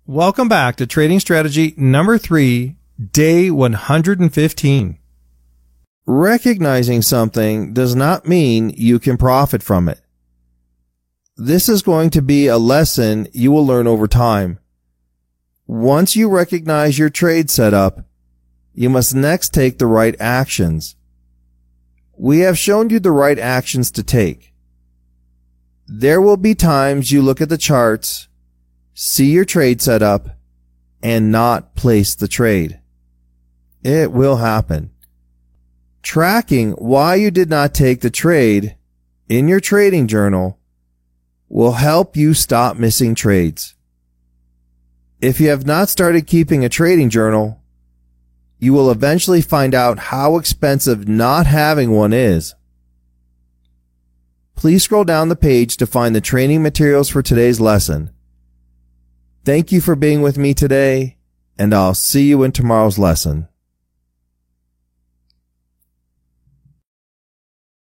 Welcome back to Trading Strategy number 3, day 115. Recognizing something does not mean you can profit from it. This is going to be a lesson you will learn over time. Once you recognize your trade setup, you must next take the right actions. We have shown you the right actions to take. There will be times you look at the charts, see your trade setup, and not place the trade. It will happen. Tracking why you did not take the trade in your trading journal will help you stop missing trades. If you have not started keeping a trading journal, you will eventually find out how expensive not having one is. Please scroll down the page to find the training materials for today's lesson. Thank you for being with me today, and I'll see you in tomorrow's lesson.